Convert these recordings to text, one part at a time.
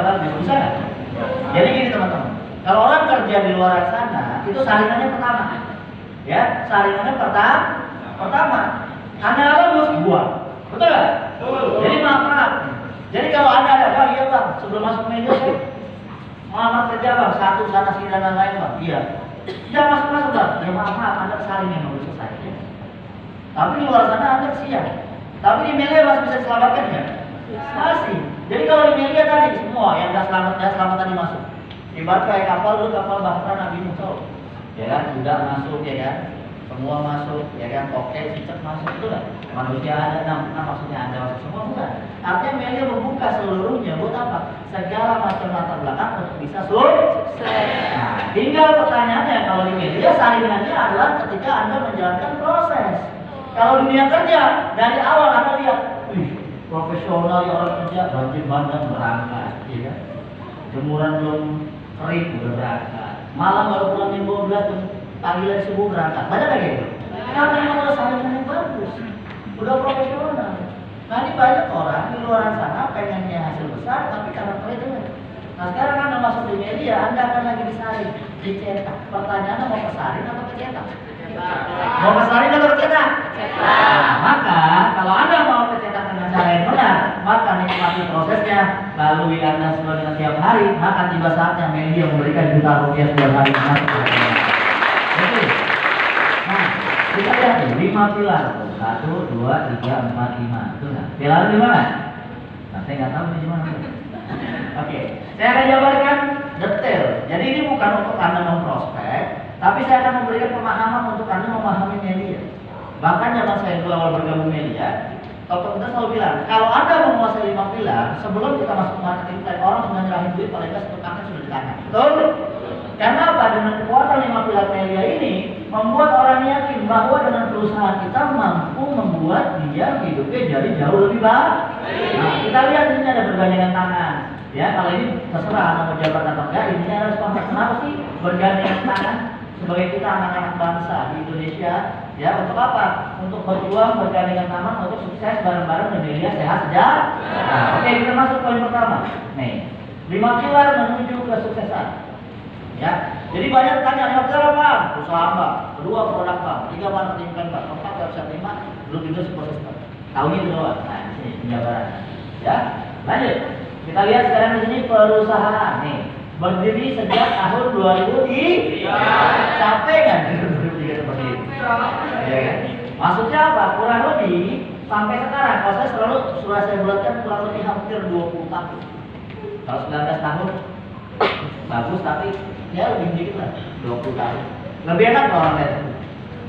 dalam minggu, bisa nggak? Jadi gini teman-teman, kalau orang kerja di luar sana, itu saringannya pertama, ya, saringannya pertama. Anda lulus buang, betul nggak? Jadi maaf. Jadi kalau Anda ada, Bang, iya Bang, sebelum masuk media saya melamar kerja Bang, satu sana sini dan lain-lain Bang, iya. Jangan masuk Bang, ya maaf, Anda saling yang harus selesai. Tapi di luar sana Anda siap. Tapi di media masih bisa diselamatkan nggak? Masih. Jadi kalau di media tadi semua yang nggak selamat tadi masuk. Ibarat kayak kapal dulu, kapal Bahtera Nabi Nuh, ya kan, kuda masuk, ya kan, semua masuk, ya kan, tokek, cicak masuk, itu kan. Manusia ada, maksudnya Anda masuk semua, bukan. Artinya media membuka seluruhnya buat apa? Segala macam latar belakang untuk bisa sukses. Nah, tinggal pertanyaannya, kalau di media saringannya adalah ketika Anda menjalankan proses. Kalau dunia kerja, dari awal Anda lihat, profesional ya orang kerja, banjir bandang berangkat, ya kan? Jemuran belum kering udah berangkat, malam baru pulang jam 12 tuh, pagi lagi subuh berangkat. Banyak kayak gitu. Karena memang udah saringan yang bagus, udah profesional. Nah ini banyak orang di luar sana pengennya hasil besar, tapi karakternya itu. Nah sekarang Anda masuk di media, Anda akan lagi disaring, dicetak. Pertanyaannya mau kesaring atau kecetak? Mau kesaring atau kecetak? Nah, maka kalau Anda mau kecetak dengan cara yang benar, maka nikmati prosesnya, lalui Anda sesuai dengan tiap hari, maka tiba saatnya media memberikan jutaan rupiah setiap hari. Oke. Nah, kita lihat nih, 5 pilar. 1, 2, 3, 4, 5. Betul nggak? Pilar di mana? Nah, saya nggak tahu di mana. Oke, saya akan jabarkan detail. Jadi ini bukan untuk Anda memprospek, tapi saya akan memberikan pemahaman untuk Anda memahami media. Bahkan zaman saya dulu awal bergabung media, Dr. kita selalu bilang, kalau Anda menguasai 5 pilar, sebelum kita masuk marketing plan, orang sudah nyerahin duit, paling nggak satu kangen sudah di tangan. Betul? Karena apa? Dengan kekuatan 5 pilar media ini, membuat orang yakin bahwa dengan perusahaan kita mampu membuat dia hidupnya jadi jauh lebih baik. Nah, kita lihat di sini ada bergandengan tangan. Ya, kalau ini terserah mau jabat atau enggak, ini adalah sponsor. Kenapa sih bergandengan tangan? Sebagai kita anak-anak bangsa di Indonesia, ya untuk apa? Untuk berjuang bergandengan tangan untuk sukses bareng-bareng di media sehat sejahtera. Nah, oke, kita masuk poin pertama. Nih, 5 pilar menuju kesuksesan. Ya, jadi banyak tanya, 5 pilar apa? Usaha Bang, kedua produk Bang, 3 marketing plan Bang, 4 website 5, belum itu proses Bang. Tahu itu doang. Nah, ini penjabaran. Ya, lanjut. Kita lihat sekarang di sini perusahaan nih. Berdiri sejak tahun 2003. Capek nggak 2003 seperti itu? Ya kan? Maksudnya apa? Kurang lebih sampai sekarang, kalau saya sudah saya bulatkan kurang lebih hampir 20 tahun. Kalau 19 tahun bagus, tapi ya lebih dikit lah, 20 tahun. Lebih enak kalau orang lihat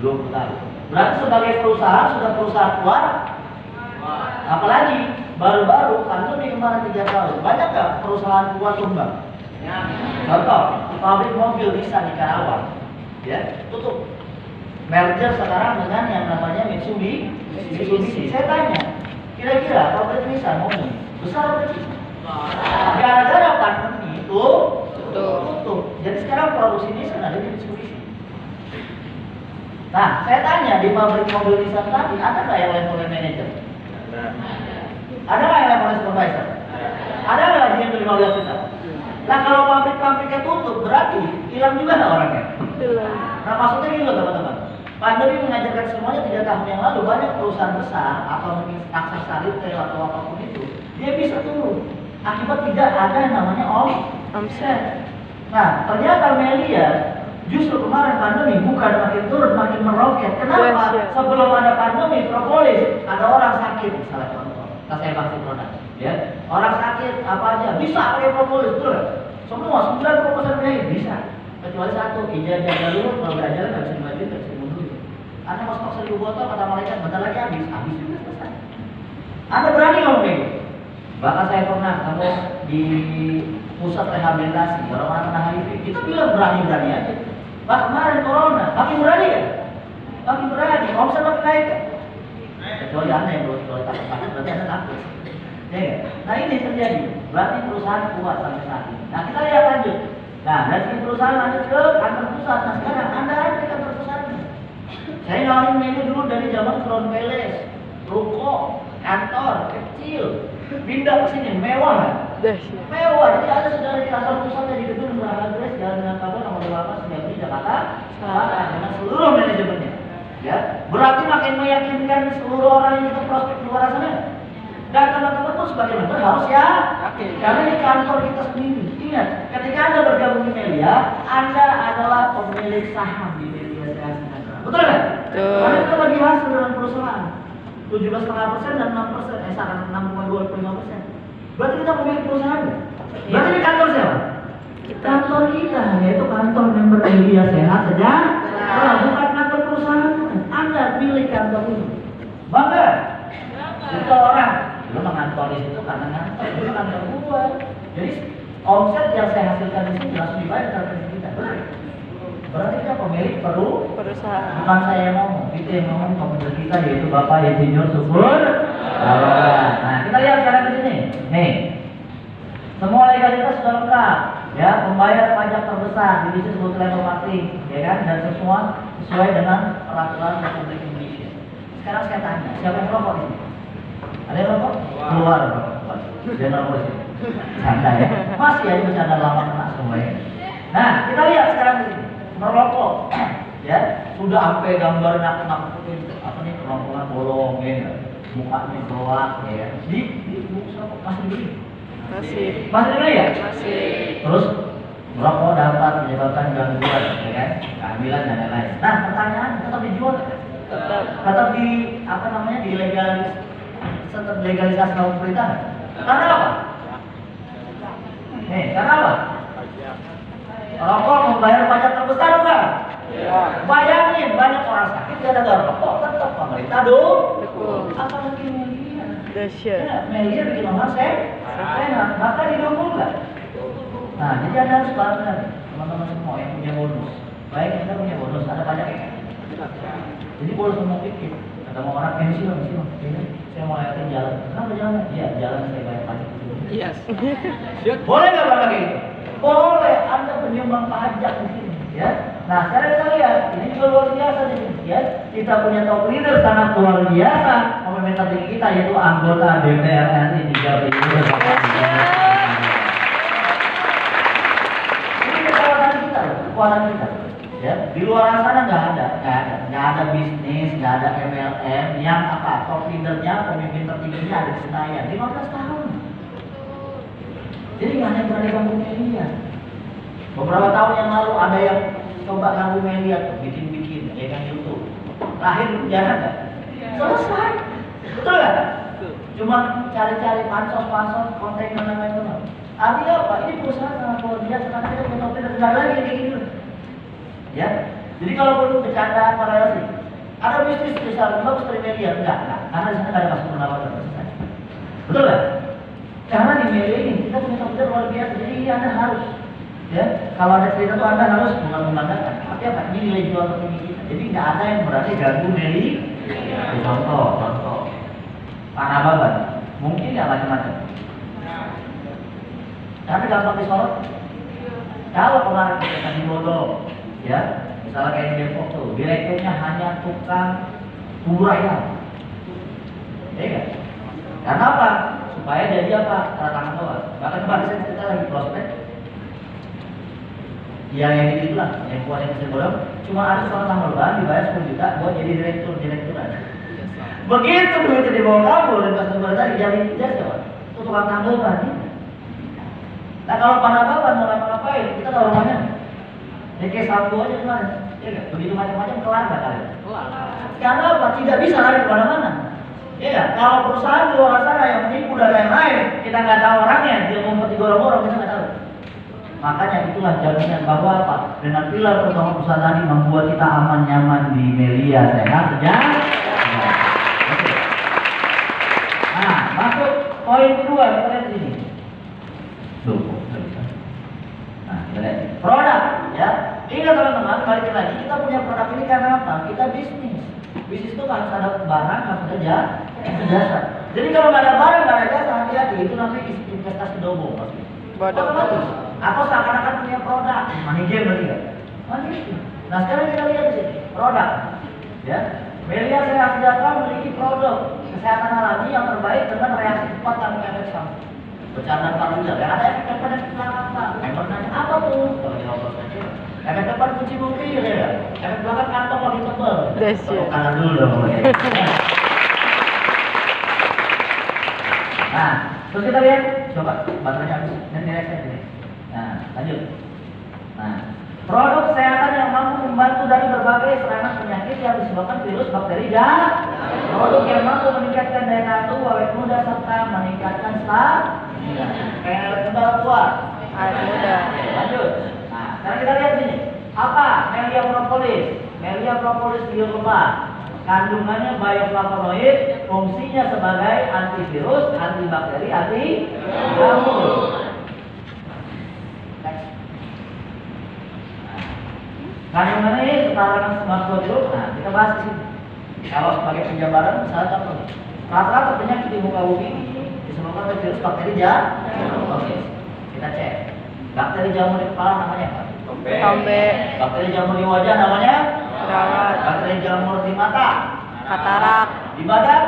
20 tahun. Berarti sebagai perusahaan sudah perusahaan kuat. Apalagi baru-baru pandemi kemarin 3 tahun. Banyak nggak perusahaan kuat tumbang? Contoh, pabrik mobil Nissan di Karawang, ya, tutup. Merger sekarang dengan yang namanya Mitsubishi. Saya tanya, kira-kira pabrik Nissan mobil besar atau kecil? Gara-gara pandemi itu tutup. Jadi sekarang produksi Nissan ada di Mitsubishi. Nah, saya tanya di pabrik mobil Nissan tadi ada nggak yang level manager? Ada nggak yang level supervisor? Ada nggak yang 15 juta? Nah kalau pabrik-pabriknya tutup, berarti hilang juga nggak orangnya? Nah maksudnya gini loh teman-teman, pandemi mengajarkan semuanya 3 tahun yang lalu banyak perusahaan besar atau mungkin raksasa retail atau apapun itu, dia bisa turun akibat tidak ada yang namanya omset. Nah ternyata media justru kemarin pandemi bukan makin turun, makin meroket. Kenapa? Sebelum ada pandemi, propolis, ada orang sakit, misalnya contoh, saya vaksin produk. Ya, orang sakit apa aja bisa pakai propolis, betul? Semua 90% penyakit bisa, kecuali satu, ijazah jalur kalau nggak jalan nggak bisa dimajuin, nggak bisa dimundurin. Anda mau stok 1000 botol kata malaikat bentar lagi habis juga selesai. Anda berani ngomong kayak gitu? Bahkan saya pernah kamu di pusat rehabilitasi orang-orang kena HIV, kita bilang berani aja. Pak kemarin corona, makin berani kan? Makin berani, omset makin naik kan? Kecuali Anda yang belum takut, berarti Anda takut. Ya, nah ini terjadi, berarti perusahaan kuat sampai saat ini. Nah kita lihat lanjut. Nah dari perusahaan lanjut ke kantor pusat. Nah sekarang Anda ada di kantor pusatnya. Saya ngalamin menu dulu dari zaman Crown Palace, ruko, kantor kecil, pindah ke sini mewah. Dahsyat. Mewah. Jadi ada saudara di kantor pusatnya di gedung Murah Agres, Jalan Dengan Kabel nomor 8 Setiabudi Jakarta Selatan dengan seluruh manajemennya. Ya, berarti makin meyakinkan seluruh orang yang kita prospek di luar sana. Dan teman-teman pun sebagai mentor harus ya, karena di kantor kita sendiri. Ingat, ketika Anda bergabung di Melia, Anda adalah pemilik saham di Melia Sehat Sejahtera. Betul nggak? Karena kita bagi hasil dengan perusahaan 17,5% dan 6%, 6,25%. Berarti kita pemilik perusahaan. Berarti di kantor siapa? Kantor kita, yaitu kantor member Melia Sehat Sejahtera, bukan kantor perusahaan. Anda milik kantor ini. Bangga. Itu orang lu mengantor di situ karena ngantor, itu kantor gua. Jadi omset yang saya hasilkan di sini langsung dibayar ke rekening kita. Berarti kita pemilik perusahaan. Bukan saya yang ngomong, itu yang ngomong pemilik kita yaitu Bapak Insinyur Subur. Nah, kita lihat sekarang di sini. Nih, semua legalitas sudah lengkap, ya, pembayar pajak terbesar di bisnis multi level marketing, ya kan, dan semua sesuai dengan peraturan Republik Indonesia. Sekarang saya tanya, siapa yang merokok di sini? Ada yang rokok? Keluar rokok. Jangan rokok sih. Canda ya. Masih aja bercanda lama kena semuanya. Nah, kita lihat sekarang ini. Merokok. Ya, sudah sampai gambar nakut-nakutin apa nih, kerongkongan bolong ya. Mukanya keluar ya. Di rokok masih dibeli. Masih dibeli ya? Masih. Terus merokok dapat menyebabkan gangguan ya kan? Kehamilan dan lain-lain. Nah, pertanyaan tetap dijual tetap di apa namanya, tetap legalisasi sama pemerintah. Karena apa? Karena apa? Rokok membayar pajak terbesar bukan? Ya. Bayangin banyak orang sakit gara-gara rokok, tetap pemerintah dukung. Apalagi Melia. Ya, Melia bikin orang sehat, maka didukung nggak? Nah, jadi Anda harus bangga teman-teman semua yang punya bonus. Baik, kita punya bonus, ada pajaknya. Jadi bonus mau pikir, ada mau orang pensiun, saya mau liatin jalan. Kenapa jalan? Iya, jalan saya bayar pajak. Yes. Boleh nggak Bapak kayak gitu? Boleh, Anda penyumbang pajak di sini, ya. Nah, sekarang kita lihat, ini juga luar biasa di sini, ya. Kita punya top leader sangat luar biasa, pemimpin tinggi kita yaitu anggota DPR RI 3 periode. Ini kekuatan kita. Ya, di luar sana nggak ada bisnis, nggak ada MLM yang apa, top leadernya, pemimpin tertingginya ada di Senayan 15 tahun. Jadi nggak ada yang berani ganggu Melia. Beberapa tahun yang lalu ada yang coba ganggu Melia tuh, bikin ya kan YouTube. Lahir penjara nggak? Selesai, betul nggak? Cuma cari-cari pansos, konten dan lain-lain. Artinya apa? Ini perusahaan sangat luar biasa karena kita punya top leader, nggak lagi kayak gini. Ya, jadi kalau perlu bercanda relasi, ada bisnis besar bagus dari Melia, enggak, karena di sana nggak ada masuk pendapatan selesai. Betul nggak? Karena di Melia ini kita punya top leader luar biasa, jadi Anda harus, ya, kalau ada cerita tuh Anda harus membanggakan. Tapi apa? Ini nilai jual tertinggi kita. Jadi nggak ada yang berani ganggu Melia. Contoh, Tanah Baban, mungkin nggak macam-macam. Karena gampang disorot. Kalau kemarin kita kasih bodoh, ya, misalnya kayak di Depok tuh, direkturnya hanya tukang uraian, ya kan? Karena apa? Supaya jadi apa? Tanda tangan doang. Bahkan kemarin kita lagi prospek, yang itulah, yang buat yang kecil bodoh, cuma ada soal tanggal lebaran dibayar 10 juta buat jadi direkturan. Begitu duitnya dibawa kabur dan pas lebaran tadi jadi siapa? Itu tukang tanggal berarti. Nah, kalau pada bapak mau ngapain? Kita tahu rumahnya. Ya kayak Sambo aja kemarin, ya nggak? Begitu macam-macam kelar nggak kalian? Karena apa? Tidak bisa lari kemana-mana. Ya nggak? Kalau perusahaan di luar sana yang menipu dan lain-lain, kita nggak tahu orangnya, dia ngumpet di gorong-gorong, kita nggak tahu. Makanya itulah jaminan bahwa apa? Dengan pilar pertama perusahaan tadi membuat kita aman nyaman di Melia Sehat Sejahtera. Nah, masuk poin kedua, kita lihat di sini. Nah, kita lihat produk, ya. Ingat teman-teman, balik lagi, kita punya produk ini karena apa? Kita bisnis. Bisnis itu harus ada barang, harus ada jasa. Jadi kalau nggak ada barang, nggak ada jasa, hati-hati. Itu namanya investasi dobo pasti. Otomatis. Atau seakan-akan punya produk, money game berarti ya. Nah, sekarang kita lihat di sini produk, ya. Melia Sehat Sejahtera memiliki produk kesehatan alami yang terbaik dengan reaksi cepat tanpa efek samping. bercanda paralel. Yang ada efek belakang Pak. Member nanya apa tuh? Kalau di ngobrol saja. Efek depan kunci mobil ya. Efek belakang kantong lagi tebal. Tepuk tangan dulu dong. Nah, terus kita lihat, coba baterainya habis. Nanti reset. Nah, lanjut. Nah, produk kesehatan yang mampu membantu dari berbagai serangan penyakit yang disebabkan virus, bakteri, dan produk yang mampu meningkatkan daya tahan tubuh awet muda serta meningkatkan stamina. Kayak awet muda tua. Awet muda. Lanjut. Nah, sekarang kita lihat sini. Apa? Melia propolis. Melia propolis bioloma. Kandungannya bioflavonoid, fungsinya sebagai antivirus, antibakteri, anti jamur. Kandungannya ini setara dengan semua jeruk. Nah, kita bahas di sini. Kalau sebagai penjabaran, misalnya contoh, rata-rata penyakit di muka bumi ini disebabkan oleh virus, bakteri, jamur. Oke, kita cek. Bakteri jamur di kepala namanya apa? Tombe. Bakteri jamur di wajah namanya? Jerawat. Bakteri jamur di mata? Katarak. Di badan?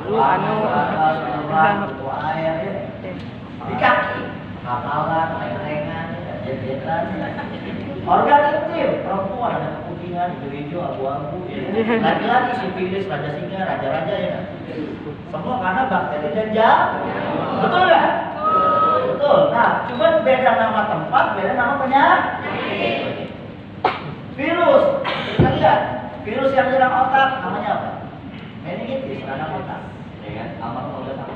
Anu. Butuh air. Di kaki? Kapalan, leng-lengan, jejetan. Organ intim, perempuan ada keputihan, hijau-hijau, abu-abu. Laki-laki sifilis, raja singa, raja-raja ya. Semua karena bakteri dan jamur. Betul ya? Betul. Nah, cuma beda nama tempat, beda nama penyakit. Virus, kita lihat. Virus yang menyerang otak namanya apa? Meningitis, serangan otak. Ya kan? Almarhum oleh sama.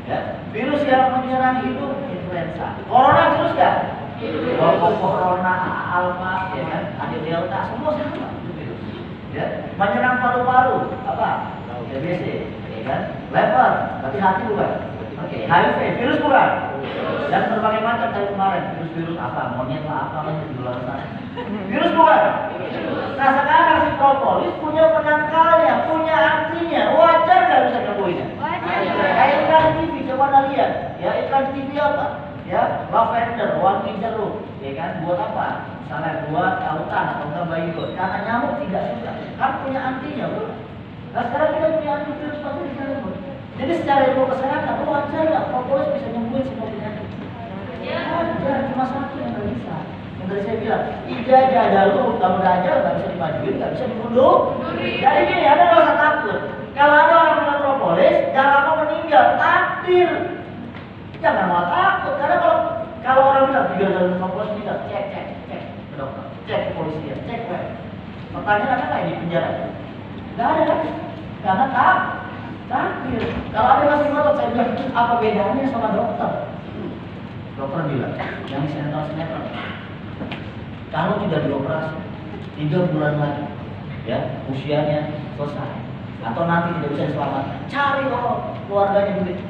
Ya. Virus yang menyerang hidung, influenza. Corona virus kan? Corona, alpha, ya kan? Ada delta, semua sama. Ya. Menyerang paru-paru, apa? TBC, ya kan? Leper, berarti hati bukan? Oke, HIV, virus bukan? Dan berbagai macam dari kemarin, virus-virus apa, monyet lah, apa lagi di luar sana. Virus bukan? Nah sekarang si propolis punya penangkalnya, punya antinya, wajar nggak bisa gangguinnya? Kayak iklan TV, coba anda lihat, ya iklan TV apa? Ya, lavender, wangi jeruk, ya kan? Buat apa? Misalnya buat autan atau enggak bayi itu, karena nyamuk tidak suka, kan punya antinya, bro. Nah sekarang kita punya antivirus pasti bisa nyembuh. Jadi secara ilmu kesehatan, wajar nggak propolis bisa nyembuhin semua penyakit? Wajar, cuma satu yang nggak bisa. Yang tadi saya bilang, ijazah jalur, kalau dajal nggak bisa dimajuin, nggak bisa dimundur. Jadi gini, Anda nggak usah takut. Kalau ada orang minum propolis, jangan lama meninggal, takdir. Jangan malah takut, karena kalau orang bilang tiga jalur propolis meninggal, cek ke dokter, cek ke polisi, cek ke. Pertanyaan ada nggak di penjara? Nggak ada kan? Karena takdir. Kalau ada masih ngotot, saya bilang apa bedanya sama dokter? Dokter bilang, yang sinetron. Kalau tidak dioperasi 3 bulan lagi, ya usianya selesai, atau nanti tidak bisa diselamatkan, cari keluarganya duit,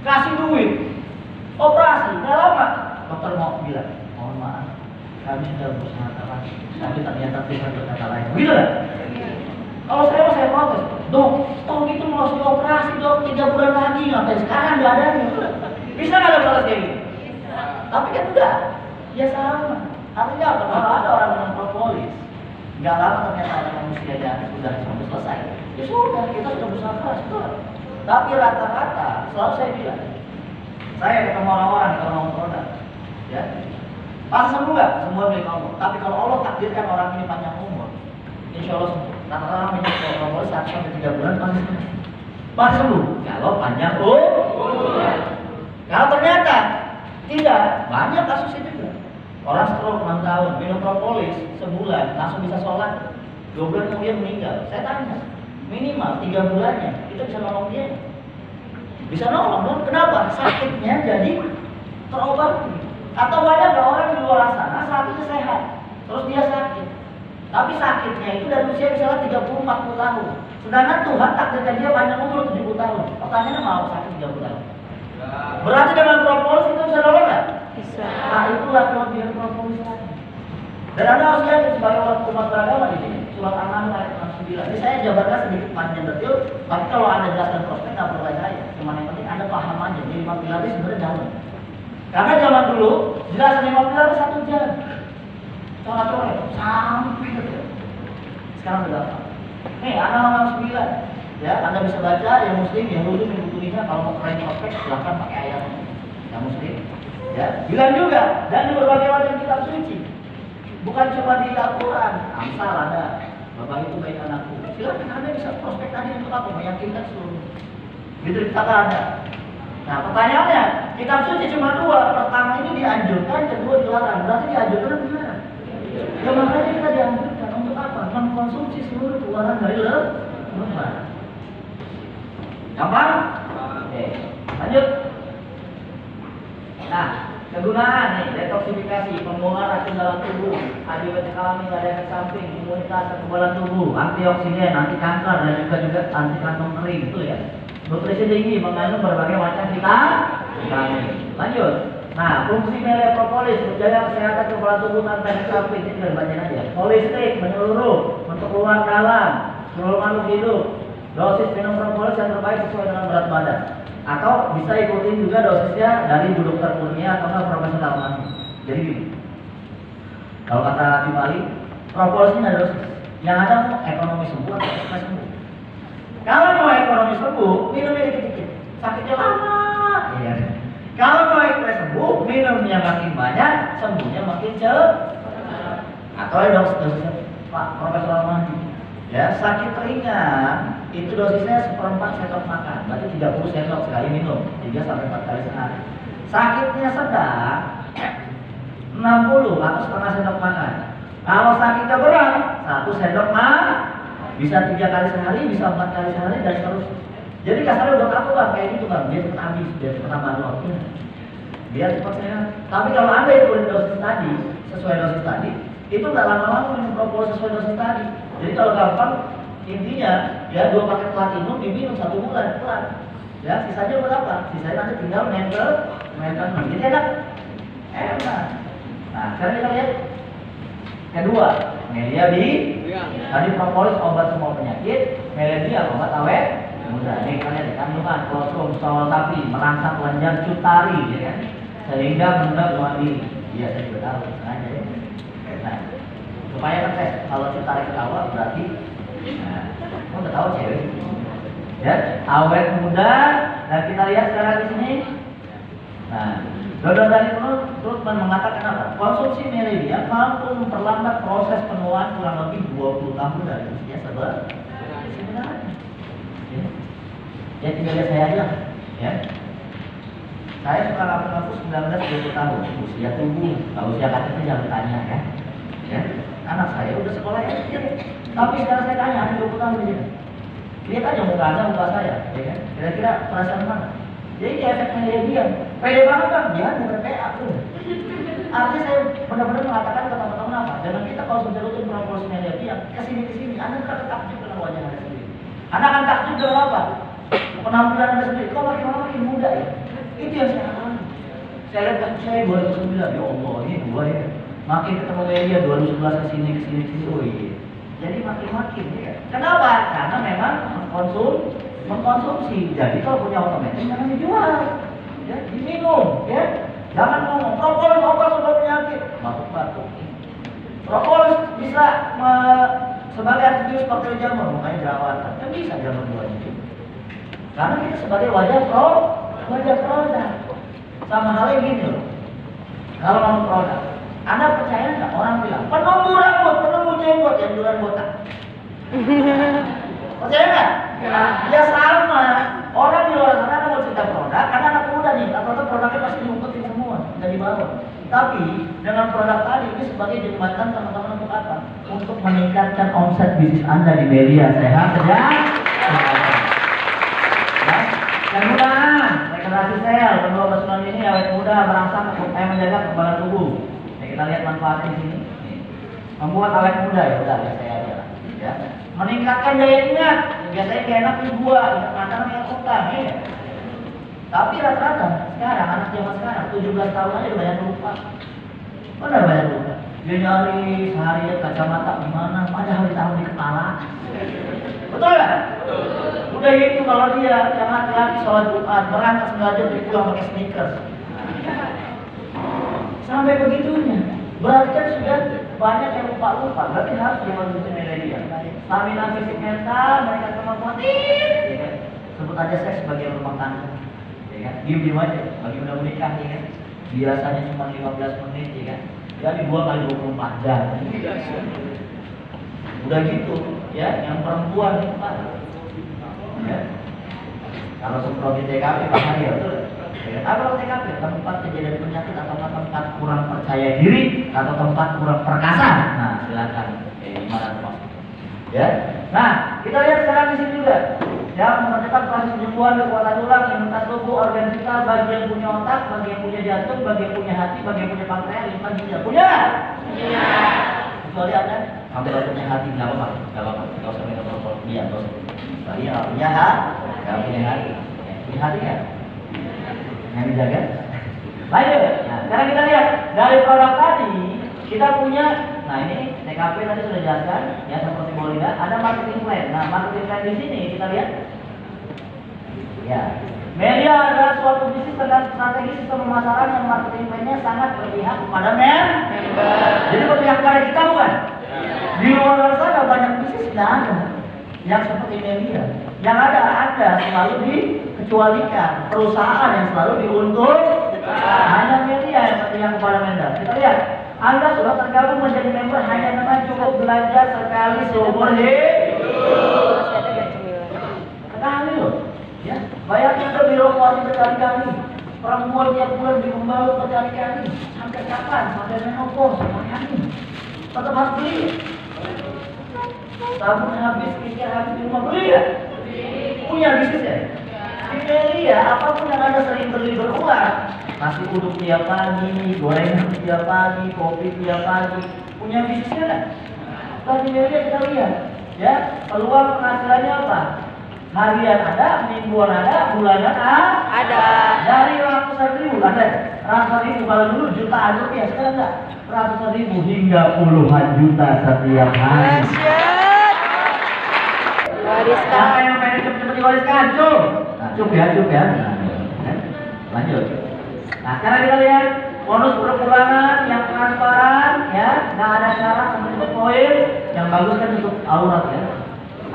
kasih duit, operasi, nggak lama. Dokter mau bilang, mohon maaf, kami sudah berusaha keras, tapi ternyata Tuhan berkata lain. Begitu kan? Kalau saya protes, dok itu mau dioperasi dok 3 bulan lagi, ngapain sekarang nggak ada nih? Bisa nggak ada protes kayak gitu? Tapi kan enggak, ya sama. Artinya apa? Kalau ada orang dengan propolis, nggak lama ternyata manusianya sudah selesai. Ya sudah, kita sudah berusaha keras, betul. Tapi rata-rata, selalu saya bilang, saya ketemu orang-orang kalau mau produk, ya, pasti sembuh nggak? Semua milik Allah. Tapi kalau Allah takdirkan orang ini panjang umur, insya Allah sembuh. Rata-rata minyak propolis 1 sampai 3 bulan pasti sembuh. Kalau panjang umur. Kalau ternyata tidak, banyak kasusnya juga. Orang stroke 6 tahun, minum propolis sebulan, langsung bisa sholat. 2 bulan kemudian meninggal. Saya tanya, minimal 3 bulannya, kita bisa nolong dia. Bisa nolong dong, kenapa? Sakitnya jadi terobati. Atau banyak orang di luar sana saat itu sehat, terus dia sakit. Tapi sakitnya itu dari usia misalnya 30-40 tahun. Sedangkan Tuhan takdirkan dia panjang umur 70 tahun. Pertanyaannya mau sakit 30 tahun. Berarti dengan propolis itu bisa nolong nggak? Bisa. Nah itulah kelebihan propolis tadi. Dan Anda harus lihat sebagai umat beragama di sini, surat An-Nahl ayat 69. Ini saya jabarkan sedikit panjang detail, tapi kalau Anda jelaskan prospek nggak perlu saya. Cuma yang penting Anda paham aja. Jadi 5 pilar ini sebenarnya dalam. Karena zaman dulu jelasan 5 pilar 1 jam. Coret-coret sampai detail. Sekarang sudah apa? Nih An-Nahl 9. Ya, Anda bisa baca yang Muslim, yang Yahudi, yang Buddha. Kalau mau keren prospek silahkan pakai ayat. yang muslim. Ya, bilang juga dan di berbagai macam kitab suci. Bukan cuma di Al-Quran, Amsal ada. Bapak itu baik anakku. Silakan Anda bisa prospek tadi untuk apa? Meyakinkan seluruh. Diceritakan ada. Nah pertanyaannya, kitab suci cuma dua. Pertama ini dianjurkan, kedua dilarang. Berarti dianjurkan atau dilarang? Ya makanya kita dianjurkan untuk apa? Mengkonsumsi seluruh keluaran dari lemak. Gampang? Oke, lanjut. Nah, kegunaan nih, detoksifikasi, pembuangan racun dalam tubuh, adibat alami, nggak ada efek samping, imunitas, kekebalan tubuh, antioksidan, anti kanker, dan juga anti kantong kering, itu ya. Nutrisi tinggi, mengandung berbagai macam vitamin. Lanjut. Nah, fungsi melia propolis, menjaga kesehatan kekebalan tubuh tanpa efek samping, ini tinggal bacain aja. Holistik, menyeluruh, untuk luar dalam, seluruh makhluk hidup. Dosis minum propolis yang terbaik sesuai dengan berat badan. Atau bisa ikutin juga dosisnya dari Bu Dokter Kurnia atau enggak Profesor Dalmani. Jadi gini, kalau kata Tim Ali, propolis ini ada dosis. Yang ada mau ekonomi sembuh atau ekspres sembuh. Kalau mau ekonomi sembuh, minumnya dikit-dikit. Sakitnya lama. Iya. Kalau mau ekspres sembuh, minumnya makin banyak, sembuhnya makin cepat. Atau ada dosisnya Pak Profesor Dalmani. Ya, sakit ringan itu dosisnya 1/4 sendok makan, berarti 30 sendok sekali minum, 3 sampai 4 kali sehari. Sakitnya sedang 60 atau setengah sendok makan. Kalau sakitnya berat, 1 sendok makan, bisa 3 kali sehari, bisa 4 kali sehari dan seterusnya. Jadi kasarnya udah aku Bang, kayak gitu Bang, dia cepat habis, dia cepat tambah waktunya. Biar cepat sehat. Tapi kalau Anda ikutin dosis tadi, sesuai dosis tadi, itu nggak lama-lama minum propolis sesuai dosis tadi. Jadi kalau gampang, intinya ya 2 paket platinum diminum 1 bulan pelan. Ya sisanya berapa? Sisanya nanti tinggal maintenance. Jadi enak. Nah sekarang kita lihat kedua, melia B. Tadi propolis obat semua penyakit, melia B obat awet muda. Ini kita lihat kandungan kolostrum, sol sapi, merangsang kelenjar cutari, ya kan? Sehingga mendak buah diri. Iya saya juga tahu. Sengaja ya. Nah, supaya ngetes kalau cutari ketawa berarti kamu udah tahu cewek ya awet muda. Dan kita lihat sekarang di sini. Nah, Dr. Dani Trutman mengatakan apa? Konsumsi melia mampu memperlambat proses penuaan kurang lebih 20 tahun dari usia sebenarnya. Ya tinggal lihat saya aja ya. Saya suka ngaku 19-20 tahun usia tubuh, kalau usia KTP jangan tanya ya. Ya, anak saya udah sekolah SD. Tapi sekarang saya tanya, ada 20 tahun di sini. Lihat aja muka Anda, muka saya, ya kan? Kira-kira perasaan mana? Jadi efeknya dia, pede banget Bang, dia bukan PA tuh. Artinya saya benar-benar mengatakan ke teman-teman apa? Dengan kita kalau sudah rutin propolis media dia kesini, Anda akan takjub dengan wajah Anda sendiri. Anda akan takjub dengan apa? Penampilan Anda sendiri. Kok makin muda ya? Itu yang saya alami. Saya lihat kan saya 2009, ya Allah ini 2 ya. Makin ketemu media 2011 kesini, oh iya. Jadi makin ya. Kenapa? Karena memang mengkonsumsi. Jadi kalau punya otomatis jangan dijual, ya diminum, ya. Jangan ngomong propolis obat sebab penyakit, batuk-batuk. Propolis bisa sebagai antivirus bakteri jamur, makanya jerawatan. Kan bisa jamur 2 itu. Karena kita sebagai wajah produk. Sama halnya gini loh. Kalau mau produk, Anda percaya nggak orang bilang penumbuh rambut, penumbuh jenggot yang duluan botak? Percaya nggak? Ya sama. Orang di luar sana mau cerita produk, karena anak muda nih, atau produknya pasti diumpetin semua, nggak dibawa. Tapi dengan produk tadi ini sebagai jembatan teman-teman untuk apa? Untuk meningkatkan omset bisnis Anda di media sehat sejahtera. Kemudahan regenerasi sel, kedua personal ini awet muda merangsang menjaga kekebalan tubuh. Kita lihat manfaatnya di sini. Membuat awet muda ya udah ya saya aja lah. Ya. Meningkatkan daya ingat. Biasanya kayak enak nih buah, ingat yang utang ya. Tapi rata-rata sekarang anak zaman sekarang 17 tahun aja udah banyak lupa. Udah banyak lupa. Dia nyari sehari kacamata gimana, padahal ditaruh di kepala. Betul nggak? Udah itu kalau dia yang laki-laki sholat Jumat berangkat sengaja pulang pakai sneakers. Sampai begitunya, berarti kan sudah banyak yang lupa-lupa. Berarti harus dimasukin media. Stamina fisik mental, mereka kemampuan. Sebut aja saya sebagai rumah tangga. kan? Diem aja, lagi udah menikah ya kan? Biasanya cuma 15 menit ya kan? Jadi 2 kali 24 jam. Udah gitu, ya, yang perempuan itu Pak. Ya. Kalau semprot di TKP Pak Mario, betul? Ya. Apa TKP? Tempat kejadian penyakit atau tempat kurang percaya diri atau tempat kurang perkasa. Nah, silakan. Gimana Pak? Ya. Nah, kita lihat sekarang di sini juga. Yang mempercepat proses penyembuhan kekuatan tulang, imunitas tubuh, organ vital, bagi yang punya otak, bagi yang punya jantung, bagi yang punya hati, bagi yang punya pankreas, limpa, ginjal. Punya? Punya. Kecuali Anda, kamu kalau punya hati nggak apa-apa, nggak usah minta protokol dia, terus. Tadi nggak punya hati, nggak punya hati, punya hati ya? Yang dijaga. Lanjut. Nah, sekarang kita lihat dari produk tadi kita punya. Nah ini TKP tadi sudah jelaskan ya seperti Bolida. Ada marketing plan. Nah marketing plan di sini kita lihat. Ya, media adalah suatu bisnis dengan strategi sistem pemasaran yang marketing plan-nya sangat berpihak kepada member. Jadi berpihak kepada kita bukan? Di luar sana banyak bisnis tidak ada yang seperti media. Yang ada selalu dikecualikan. Perusahaan yang selalu diuntungkan. Hanya media yang berpihak kepada member. Kita lihat. Anda sudah tergabung menjadi member hanya dengan cukup belanja sekali seumur hidup. Sekali loh, ya. Bayarnya ke biro polisi berkali-kali. Perempuan tiap bulan dikembali berkali-kali. Sampai kapan? Sampai menopause, bayangin. Tetap harus beli. Sabun habis, pikir habis di rumah beli ya. Punya bisnis ya. Di media, apapun yang Anda sering beli berulang. Nasi uduk tiap pagi, gorengan tiap pagi, kopi tiap pagi, punya bisnisnya kan? Tadi media kita lihat, ya peluang penghasilannya apa? Harian ada, mingguan ada, bulanan ada. Dari ratusan ribu, ada ratusan ribu kalau dulu jutaan rupiah, sekarang enggak ratusan ribu hingga puluhan juta setiap hari. Wariskan. Apa yang pengen cepet-cepet diwariskan? Cukup ya. Lanjut. Nah sekarang kita lihat bonus berkurangan yang transparan ya, nggak ada syarat seperti poin yang bagus kan untuk aurat ya,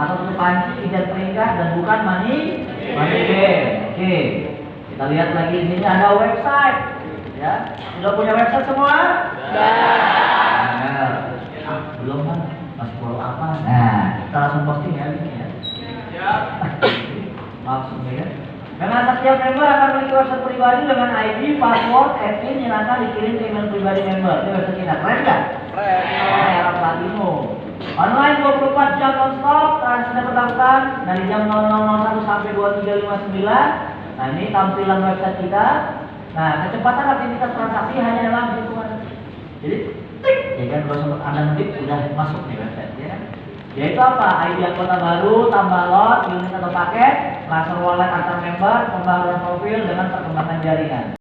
atau untuk panci tidak peringkat dan bukan money game. Oke, kita lihat lagi di sini ada website ya, sudah punya website semua? Belum kan? Masih follow apa? Nah kita langsung posting ya linknya ya. Maksudnya ya. Dengan setiap member akan memiliki website pribadi dengan ID, password, admin yang akan dikirim ke email pribadi member. Itu website kita, keren nggak? Keren. Era Platinum. Online 24 jam non-stop, transfer pendaftaran dari jam 00.01 sampai 23.59. Nah ini tampilan website kita. Nah kecepatan aktivitas transaksi hanya dalam hitungan. Jadi, tik, ya kan kalau sempat Anda ngetik sudah masuk di website, ya kan? Yaitu apa? ID anggota baru, tambah lot, unit atau paket, transfer wallet antar member, pembaharuan profil dengan perkembangan jaringan.